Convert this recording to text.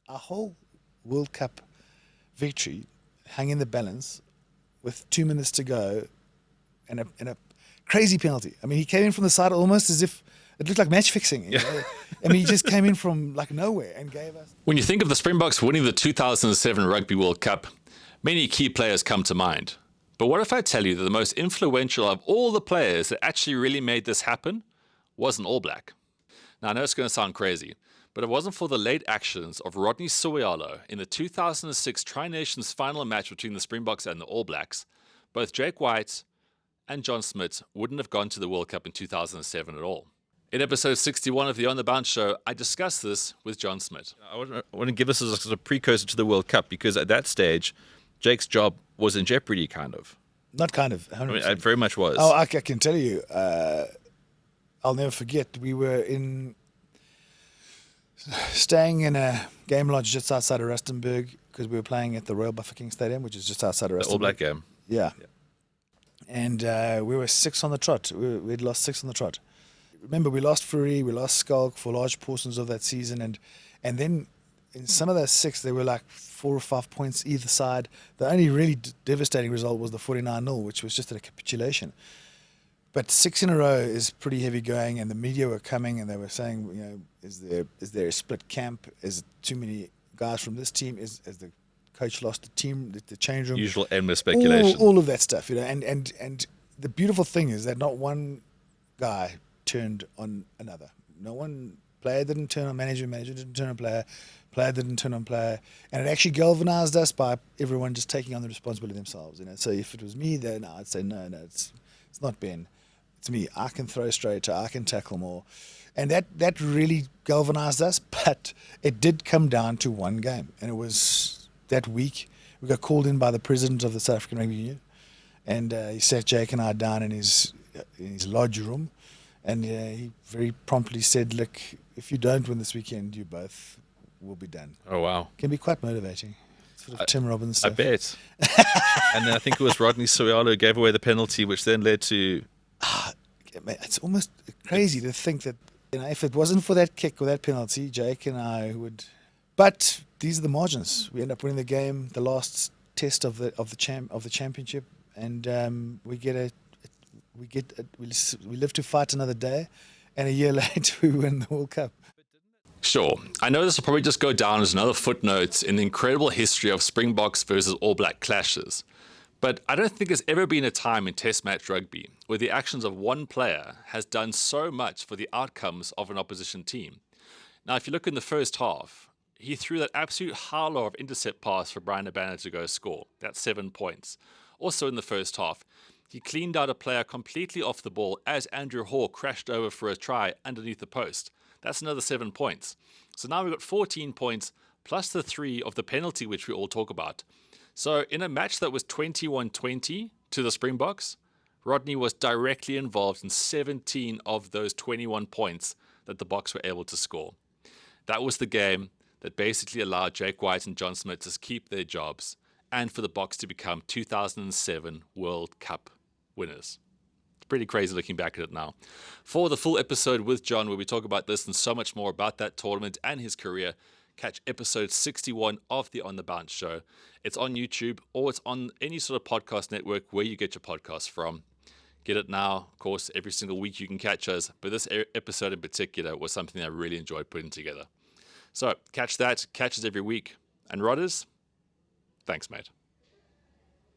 our whole World Cup victory hung in the balance with 2 minutes to go and a crazy penalty. I mean, he came in from the side almost as if it looked like match fixing. You know? I mean, he just came in from like nowhere and gave us. When you think of the Springboks winning the 2007 Rugby World Cup, many key players come to mind. But what if I tell you that the most influential of all the players that actually really made this happen was an All Black? Now, I know it's going to sound crazy, but if it wasn't for the late actions of Rodney Sowealo in the 2006 Tri-Nations final match between the Springboks and the All Blacks, both Jake White and John Smit wouldn't have gone to the World Cup in 2007 at all. In episode 61 of the On the Bounce show, I discussed this with John Smit. I want to give us a sort of precursor to the World Cup, because at that stage, Jake's job was in jeopardy, kind of. Not kind of. 100%. I mean, it very much was. Oh, I can tell you. I'll never forget. We were staying in a game lodge just outside of Rustenburg because we were playing at the Royal Bafokeng Stadium, which is just outside of Rustenburg. The All Black game. Yeah. And we were 6 on the trot. We'd lost 6 on the trot. Remember, we lost Fourie, we lost Skulk for large portions of that season, and then in some of those 6, there were like 4 or 5 points either side. The only really devastating result was the 49-0, which was just a capitulation. But 6 in a row is pretty heavy going, and the media were coming and they were saying, you know, is there a split camp? Is it too many guys from this team? Has the coach lost the team, the change room? Usual endless speculation. All of that stuff, you know. And the beautiful thing is that not one guy turned on another. No one player didn't turn on manager didn't turn on player didn't turn on player, and it actually galvanized us by everyone just taking on the responsibility themselves. You know, so if it was me, then I'd say no, it's not Ben, it's me. I can throw straighter, I can tackle more, and that really galvanized us. But it did come down to one game, and it was that week we got called in by the president of the South African Rugby Union, and he sat Jake and I down in his lodge room. And he very promptly said, look, if you don't win this weekend, you both will be done. Oh, wow. Can be quite motivating. Sort of Tim Robbins stuff. I bet. And then I think it was Rodney Sowealo who gave away the penalty, which then led to... It's almost crazy to think that, you know, if it wasn't for that kick or that penalty, Jake and I would... But these are the margins. We end up winning the game, the last test of the championship, and we live to fight another day, and a year later we win the World Cup. Sure, I know this will probably just go down as another footnote in the incredible history of Springboks versus All Black clashes, but I don't think there's ever been a time in Test match rugby where the actions of one player has done so much for the outcomes of an opposition team. Now, if you look in the first half, he threw that absolute howler of intercept pass for Brian Abana to go score. That's 7 points. Also in the first half, he cleaned out a player completely off the ball as Andrew Hall crashed over for a try underneath the post. That's another 7 points. So now we've got 14 points plus the 3 of the penalty, which we all talk about. So in a match that was 21-20 to the Springboks, Rodney was directly involved in 17 of those 21 points that the Boks were able to score. That was the game that basically allowed Jake White and John Smit to keep their jobs and for the Boks to become 2007 World Cup winners. It's pretty crazy looking back at it now. For the full episode with John, where we talk about this and so much more about that tournament and his career, catch episode 61 of the On the Bounce show. It's on YouTube or it's on any sort of podcast network where you get your podcasts from. Get it now. Of course, every single week you can catch us, but this episode in particular was something I really enjoyed putting together. So catch that, catch us every week. And Rodders, thanks, mate.